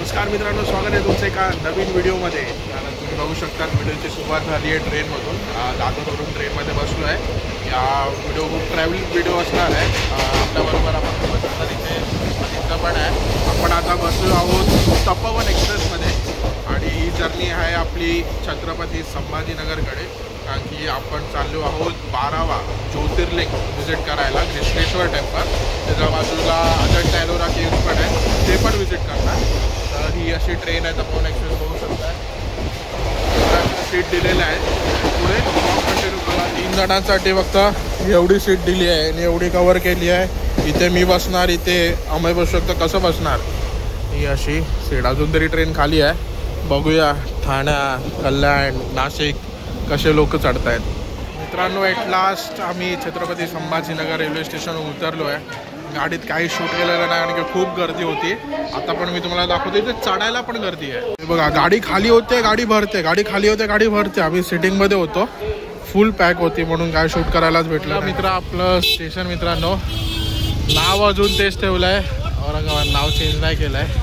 नमस्कार मित्रांनो, स्वागत आहे तुमचं एका नवीन व्हिडिओमध्ये. तुम्ही बघू शकता व्हिडिओची सुरुवात झाली आहे ट्रेनमधून. दादरवरून ट्रेनमध्ये बसलो आहे. या व्हिडिओ खूप ट्रॅव्हलिंग व्हिडिओ असणार आहे. आपल्याबरोबर आपण बसणार इथे आदित्य पण आहे. आपण आता बसलो आहोत तपोवन एक्सप्रेसमध्ये आणि ही जर्नी आहे आपली छत्रपती संभाजीनगरकडे. कारण की आपण चाललो आहोत 12वा ज्योतिर्लिंग व्हिजिट करायला, कृष्णेश्वर टेम्पल. त्याच्या बाजूला अजंठा एलोरा केव्ज पण आहे, ते पण व्हिजिट करणार. तर ही अशी ट्रेन आहे तपोवन एक्सप्रेस, बघू शकता. सीट दिलेलं आहे पुढे कंटिन्यू करा. 3 जणांसाठी फक्त एवढी सीट दिली आहे आणि एवढी कवर केली आहे. इथे मी बसणार, इथे आम्ही बसू शकतो. कसं बसणार? ही अशी सीट. अजून तरी ट्रेन खाली आहे. बघूया ठाणा, कल्याण, नाशिक कसे लोक चढत आहेत. मित्रांनो, ॲट लास्ट आम्ही छत्रपती संभाजीनगर रेल्वे स्टेशनवर उतरलो आहे. गाडीत काही शूट केलेलं नाही कारण की खूप गर्दी होती. आता पण मी तुम्हाला दाखवतो, इथे चढायला पण गर्दी आहे. बघा, गाडी खाली होते, गाडी भरते, गाडी खाली होते, गाडी भरते. आम्ही सिटिंगमध्ये होतो, फुल पॅक होती म्हणून काय शूट करायलाच भेटलं. मित्र, आपलं स्टेशन मित्रांनो, नाव अजून तेच ठेवलं आहे, औरंगाबाद. नाव चेंज नाही केलं आहे.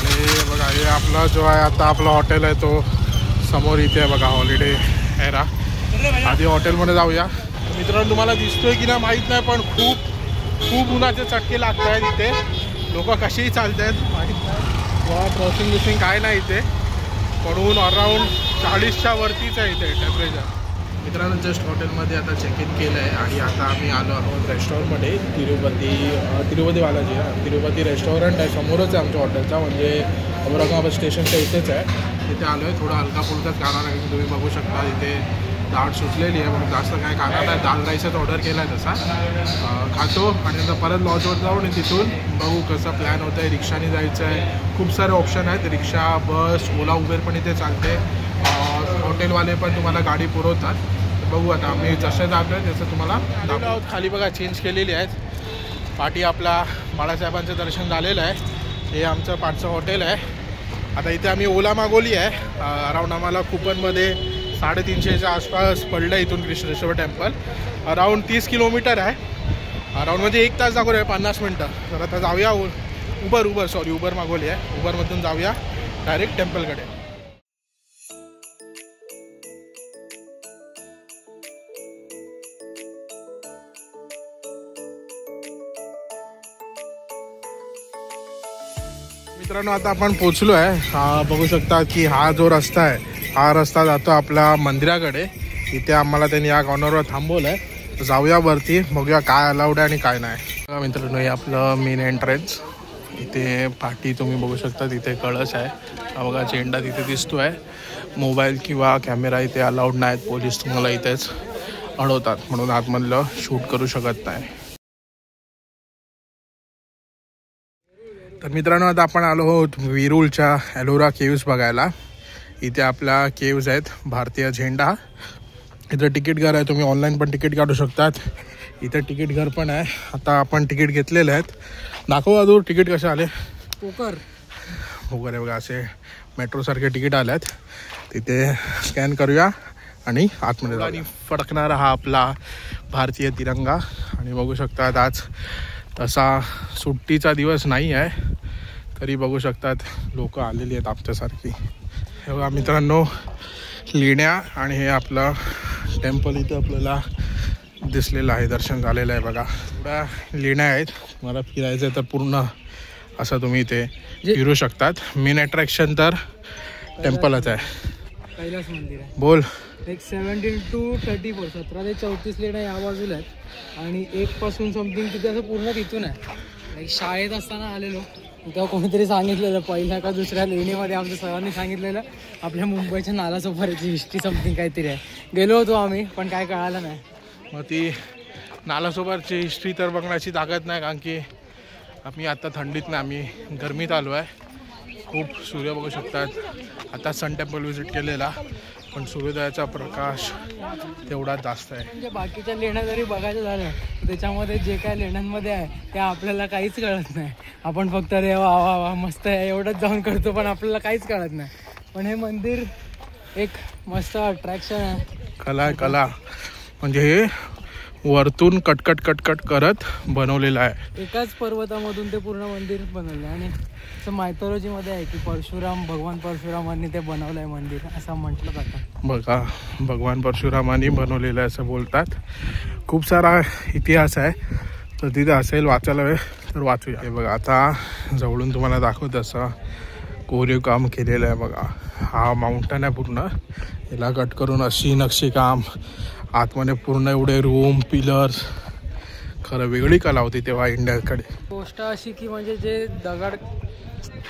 हे बघा, हे आपला जो आहे आता आपला हॉटेल आहे तो समोर इथे आहे बघा, हॉलिडे एरा. आधी हॉटेलमध्ये जाऊया. मित्रांनो, तुम्हाला दिसतोय की ना माहीत नाही, पण खूप खूप उन्हाचे चटके लागत आहेत इथे. लोक कशीही चालत आहेत माहीत नाही. क्रॉसिंग काय नाही इथे, पडून अराऊंड 40च्या वरतीच आहे इथे टेम्परेचर. मित्रांनो, जस्ट हॉटेलमध्ये आता चेक इन केलं आहे आणि आता आम्ही आलो आहोत रेस्टॉरंटमध्ये. तिरुपती बालाजी, तिरुपती रेस्टॉरंट आहे, समोरच आहे आमच्या हॉटेलचा. म्हणजे औरंगाबाद स्टेशनच्या इथेच आहे. तिथे आलो आहे. थोडा हलका फुलकाच खाणार आहे. तुम्ही बघू शकता इथे दाट सुचलेली आहे, म्हणून जास्त काय खाणार नाही. दाल राईसच ऑर्डर केला आहे तसा. खातो आणि नंतर परत लॉजवर जाऊ आणि तिथून बघू कसं प्लॅन होतं आहे. रिक्षाने जायचं आहे. खूप सारे ऑप्शन आहेत, रिक्षा, बस, ओला, उबेर पण इथे चालते. हॉटेलवाले पण तुम्हाला गाडी पुरवतात. बघू आता आम्ही जसं जातो आहे तसं तुम्हाला दाखवतो आहोत. खाली बघा चेंज केलेली आहेत. पाठी आपला बाळासाहेबांचं दर्शन झालेलं आहे. हे आमचं पाठचं हॉटेल आहे. आता इथे आम्ही ओला मागवली आहे. अराऊंड आम्हाला कुपनमध्ये 350च्या आसपास पडलं इथून कृष्णेश्वर टेम्पल. अराऊंड 30 किलोमीटर आहे. अराऊंड म्हणजे 1 तास दाखवलं आहे, 50 मिनटं. तर आता जाऊया उबर मागवली आहे. उबरमधून जाऊया डायरेक्ट टेम्पलकडे. मित्रांनो, आता आपण पोचलो आहे. बघू शकता की हा जो रस्ता आहे, हा रस्ता जातो आपल्या मंदिराकडे. इथे आम्हाला त्यांनी या कॉर्नरवर थांबवलं आहे. जाऊया वरती, बघूया काय अलाउड आहे आणि काय नाही. मित्रांनो, हे आपलं मेन एंट्रन्स. इथे पाठी तुम्ही बघू शकता, तिथे कळस आहे. हा बघा झेंडा तिथे दिसतो आहे. मोबाईल किंवा कॅमेरा इथे अलाउड नाहीत. पोलीस तुम्हाला इथेच अडवतात, म्हणून आतमधलं शूट करू शकत नाही. तर मित्रांनो, आता आपण आलो आहोत वेरूळच्या एलोरा केव्ज बघायला. इथे आपल्या केव्ज आहेत. भारतीय झेंडा. इथं तिकीट घर आहे, तुम्ही ऑनलाईन पण तिकीट काढू शकतात. इथं तिकीट घर पण आहे. आता आपण तिकीट घेतलेले आहेत. दाखवा दूर तिकीट कसे आले. पोकर आहे बघा, असे मेट्रोसारखे तिकीट आले आहेत. तिथे स्कॅन करूया आणि आतमध्ये आणि फडकणारा हा आपला भारतीय तिरंगा. आणि बघू शकतात आज तसा सुट्टीचा दिवस नाही आहे, तरी बघू शकतात लोक आलेली आहेत आमच्यासारखी. हे बघा मित्रांनो, लेण्या आणि हे आपलं टेम्पल इथं आपल्याला दिसलेलं आहे, दर्शन झालेलं आहे. बघा थोड्या लेण्या आहेत. मला फिरायचं आहे तर पूर्ण असं तुम्ही इथे फिरू शकतात. मेन अट्रॅक्शन तर टेम्पलच आहे. कैलास मंदिर आहे. बोल. 17 to 34, 17 ते 34 लेण्या या बाजूला आहेत आणि 1 पासून समथिंग तिथे असं पूर्ण तिथून आहे. शाळेत असताना आलेलो तेव्हा कोणीतरी सांगितलेलं, पहिल्या का दुसऱ्या लेणीमध्ये आमच्या सरांनी सांगितलेलं आपल्या मुंबईच्या नालासोपाऱ्याची हिस्ट्री समथिंग काहीतरी आहे. गेलो होतो आम्ही, पण काय कळालं नाही. मग ती नालासोपारची हिस्ट्री तर बघण्याची ताकद नाही, कारण की आम्ही आता थंडीत नाही, आम्ही गरमीत आलो आहे. खूप सूर्य बघू शकतात. आता सन टेम्पल व्हिजिट केलेला, पण सूर्योदयाचा प्रकाश तेवढा जास्त आहे. म्हणजे बाकीच्या लेण्या जरी बघायचं झालं त्याच्यामध्ये जे काय लेण्यांमध्ये आहे ते आपल्याला काहीच कळत नाही. आपण फक्त रे वा वा वा मस्त आहे एवढंच जाऊन करतो, पण आपल्याला काहीच कळत नाही. पण हे मंदिर एक मस्त अट्रॅक्शन आहे. कला म्हणजे हे वरतून कटकट कटकट करत बनवलेलं आहे. एकाच पर्वतामधून ते पूर्ण मंदिर बनवलं आणि मायथॉलॉजी मध्ये आहे की भगवान परशुरामांनी ते बनवलंय मंदिर असं म्हटलं जातं. बघा भगवान परशुरामांनी बनवलेलं आहे असं बोलतात. खूप सारा इतिहास आहे, तर तिथे असेल वाचायला वेळ तर वाचूया. हे बघा आता जवळून तुम्हाला दाखवत असं कोरीव काम केलेलं आहे. बघा हा माउंटन आहे पूर्ण, याला कट करून अशी नक्षीकाम, आतमध्ये पूर्ण एवढे रूम पिलर्स. खरं वेगळी कला होती तेव्हा इंडियाकडे. गोष्ट अशी की म्हणजे जे दगड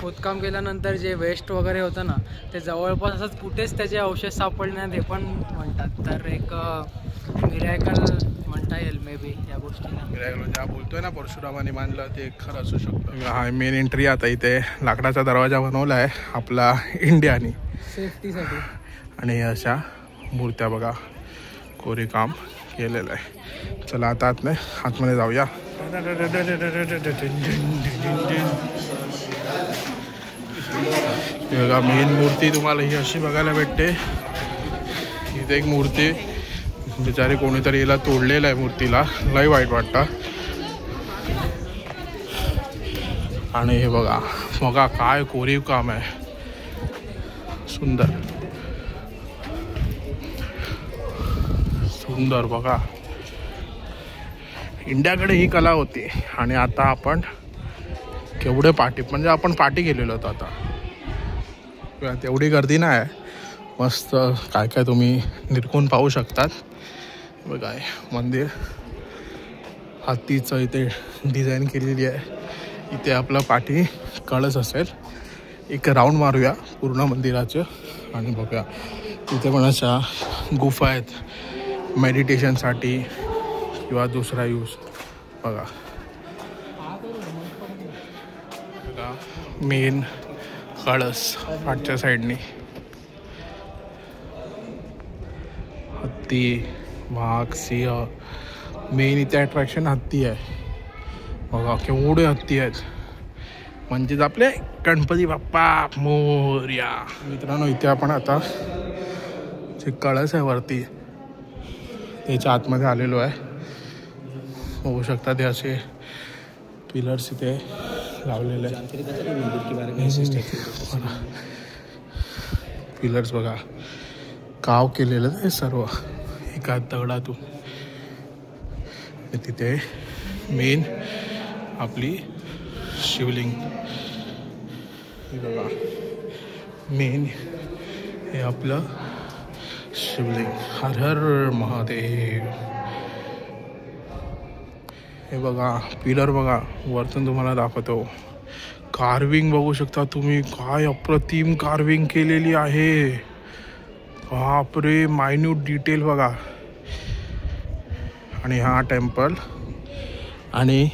खोदकाम केल्यानंतर जे वेस्ट वगैरे होतं ना ते जवळपास असंच कुठेच त्याचे अवशेष सापडण्यात हे पण म्हणतात. तर एक मिरॅकल म्हणता येईल मे बी या गोष्टीला. मिरॅकल ज्या बोलतोय ना परशुरामाने मानलं ते खरं असू शकतं. हा मेन एंट्री. आता इथे लाकडाचा दरवाजा बनवला आहे आपला इंडियानी सेफ्टीसाठी. आणि अशा मूर्त्या बघा कोरीव काम केलेलं आहे. चला आता आतमध्ये जाऊया. बघा मेन मूर्ती तुम्हाला ही अशी बघायला भेटते. इथे एक मूर्ती बिचारी कोणीतरी याला तोडलेलं आहे मूर्तीला, लय वाईट वाटतं. आणि हे बघा बघा काय कोरीव काम आहे, सुंदर सुंदर. बघा इंडियाकडे ही कला होती आणि आता आपण केवढे पाठी, म्हणजे आपण पाठी गेलेलो होतो. आता तेवढी गर्दी नाही आहे, मस्त काय काय तुम्ही निरखून पाहू शकतात. बघा मंदिर हत्तीचं इथे डिझाईन केलेली आहे. इथे आपलं पाठी कळस असेल. एक राऊंड मारूया पूर्ण मंदिराचं आणि बघूया. तिथे पण अशा गुफा आहेत मेडिटेशनसाठी किंवा दुसरा यूज. बघा मेन कळस पाठच्या साईडनी, हत्ती वाघ सिंह. मेन इथे अट्रॅक्शन हत्ती आहे. बघा केवढे हत्ती आहेत, म्हणजेच आपले गणपती बाप्पा मोरया. मित्रांनो इथे आपण आता जे कळस आहे वरती त्याच्या आतमध्ये आलेलो आहे. बघू शकता ते असे पिलर्स इथे लावलेले पिलर्स. बघा काव केलेलं आहे सर्व एका दगडातून. तिथे मेन आपली शिवलिंग. बघा मेन हे आपलं शिवलिंग. हर हर महादेव. हे बघा पिलर बघा वरतून तुम्हाला दाखवतो. कार्विंग बघू शकता तुम्ही, काय अप्रतिम कार्विंग केलेली आहे. बापरे मायन्यूट डिटेल बघा. आणि हा टेम्पल आणि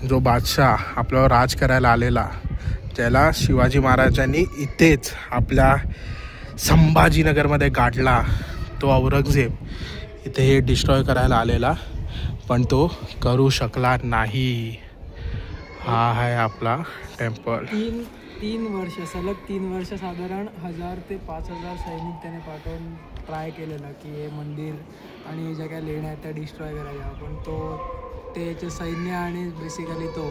जो बादशाह आपल्यावर राज करायला आलेला, ज्याला शिवाजी महाराजांनी इथेच आपल्या संभाजीनगरमध्ये गाडला, तो औरंगजेब इथे हे डिस्ट्रॉय करायला आलेला पण तो करू शकला नाही. हा आहे आपला टेम्पल. तीन वर्ष सलग 3 वर्ष साधारण 1000 ते 5000 सैनिक त्याने पाठवून ट्राय केलेला की हे मंदिर आणि ज्या काही लेण्या आहेत त्या डिस्ट्रॉय करायच्या, पण तो त्याचे सैन्य आणि बेसिकली तो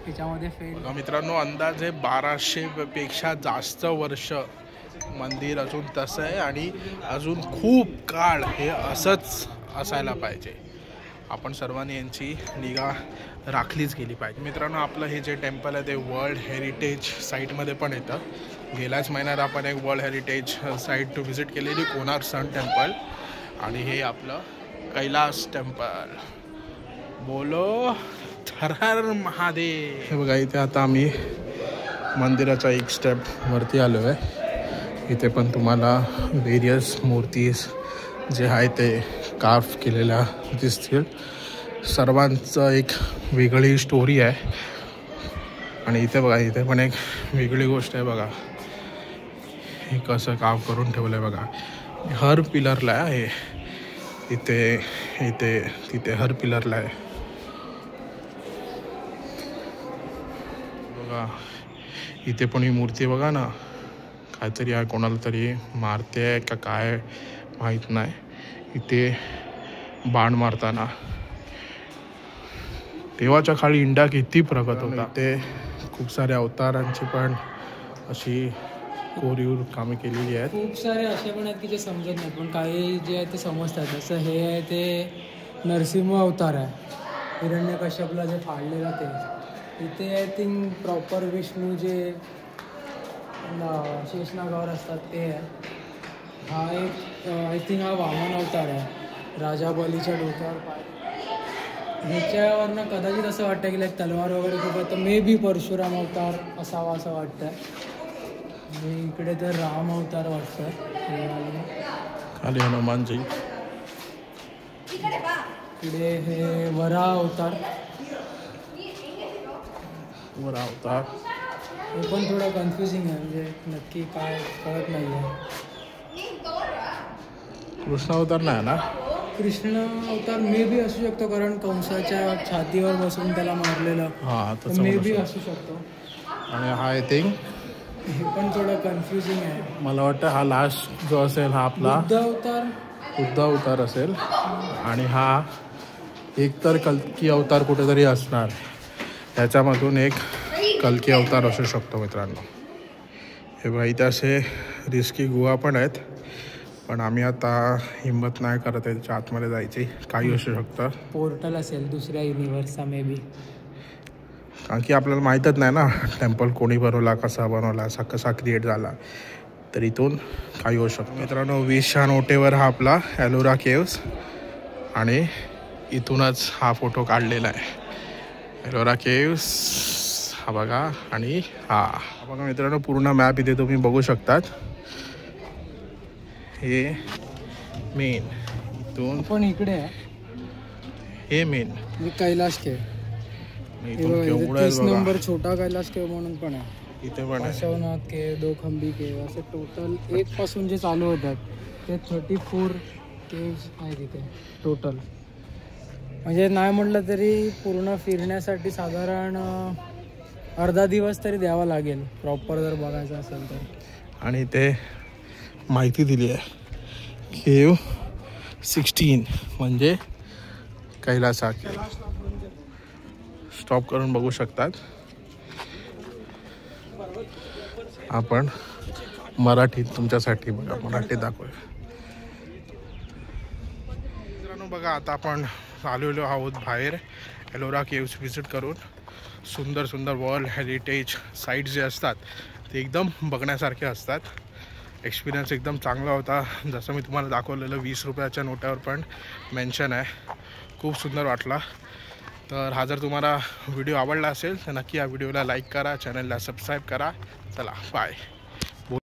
त्याच्यामध्ये फेल. मित्रांनो अंदाजे 1200 पेक्षा जास्त वर्ष मंदिर अजून तसं आहे आणि अजून खूप काळ हे असंच असायला पाहिजे. आपण सर्वांनी यांची निगा राखलीच गेली पाहिजे. मित्रांनो आपलं हे जे टेम्पल आहे ते वर्ल्ड हेरिटेज साईटमध्ये पण येतं. गेल्याच महिन्यात आपण एक वर्ल्ड हेरिटेज साईट व्हिजिट केलेली, कोणार्क सन टेम्पल. आणि हे आपलं कैलास टेम्पल. बोलो हर हर महादेव. हे बघा इथे आता आम्ही मंदिराचा एक स्टेप वरती आलो आहे. इथे पण तुम्हाला वेरियस मूर्तीज जे आहे ते कार्फ केलेल्या दिसतील. सर्वांचं एक वेगळी स्टोरी आहे. आणि इथे बघा इथे पण एक वेगळी गोष्ट आहे. बघा हे कसं काम करून ठेवलं आहे बघा. हर पिलरला आहे, इथे इथे तिथे हर पिलरला आहे. बघा इथे पण ही मूर्ती बघा ना, काहीतरी आहे, कोणाला तरी मारते आहे का काय माहीत नाही. इथे बाण मारताना. तेव्हाच्या काळी इंडिया किती प्रगत होता. ते खूप साऱ्या अवतारांची पण अशी कोरीव कामे केलेली आहेत. खूप सारे असे पण आहेत की जे समजत नाहीत, पण काही जे आहे ते समजतात. जसं हे आहे ते नरसिंह अवतार आहे, हिरण्यकश्यपला जे फाडलेलं ते. इथे आय थिंक प्रॉपर विष्णू जे शेषनागावर असतात ते आहे. हा एक आय थिंक हा वामन अवतार आहे, राजा बलीच्या डोक्यावर पाय. ह्याच्यावरनं कदाचित असं वाटतं की लाईक तलवार वगैरे खूप आहे, तर मे बी परशुराम अवतार असावा असं वाटतं. आणि इकडे तर राम अवतार वाटतं. खाली हनुमानजी, इकडे हे वराह अवतार. हे पण थोडं कन्फ्युजिंग आहे, म्हणजे नक्की काय कळत नाही आहे. कृष्ण अवतार नाही ना? कृष्ण अवतार मे बी असू शकतो, कारण कंसाच्या छातीवर बसून त्याला मारलेलं. हां, तर मे बी असू शकतो. आणि हा आय थिंक हे पण थोडं कन्फ्युजिंग आहे. मला वाटतं हा लास्ट जो असेल हा आपला बुद्ध अवतार असेल. आणि हा एक तर कल्की अवतार कुठेतरी असणार, त्याच्यामधून एक कल्की अवतार असू शकतो मित्रांनो. हे बघा, इथे असे रिस्की गुहा पण आहेत, पण आम्ही आता हिंमत नाही करत आहे त्याच्या आतमध्ये जायची. काही असू शकतं, पोर्टल असेल दुसऱ्या युनिव्हर्सचा मे बी. कारण की आपल्याला माहीतच नाही ना टेम्पल कोणी बनवला, कसा बनवला, कसा क्रिएट झाला. तर इथून काही होऊ शकतं मित्रांनो. 20 नोटेवर हा आपला एलोरा केव्स, आणि इथूनच हा फोटो काढलेला आहे. एलोरा केव्स हा बघा, आणि हा बघा मित्रांनो, पूर्ण मॅप इथे तुम्ही बघू शकतात. हे मेन, इथून पण इकडे आहे हे मेन कैलाश केव. केवढं 30 नंबर छोटा कैलाश केव म्हणून पण आहे. इथे पण आहे पार्श्वनाथ केव, दोखंबी केव, असे टोटल 1 पासून जे चालू होतात ते 34 केव्स आहेत इथे टोटल. म्हणजे नाही म्हटलं तरी पूर्ण फिरण्यासाठी साधारण अर्धा दिवस तरी द्यावा लागेल प्रॉपर जर बघायचं असेल तर. आणि ते माहिती दिली आहे, केव 16 म्हणजे कैलासा केव. स्टॉप करून बघू शकतात. आपण मराठीत तुमच्यासाठी बघा, मराठीत दाखवूया मित्रांनो. बघा, आता आपण आलेलो आहोत बाहेर एलोरा केव्स व्हिजिट करून. सुंदर सुंदर वर्ल्ड हेरिटेज साईट्स जे असतात ते एकदम बघण्यासारखे असतात. एक्सपिरियन्स एकदम चांगला होता. जसं मी तुम्हाला दाखवलेलं 20 रुपयाच्या नोट्यावर पण मेन्शन आहे. खूप सुंदर वाटला. तर हा जर तुम्हाला व्हिडिओ आवडला असेल तर नक्की या व्हिडिओला लाईक करा, चॅनलला सबस्क्राईब करा. चला, बाय.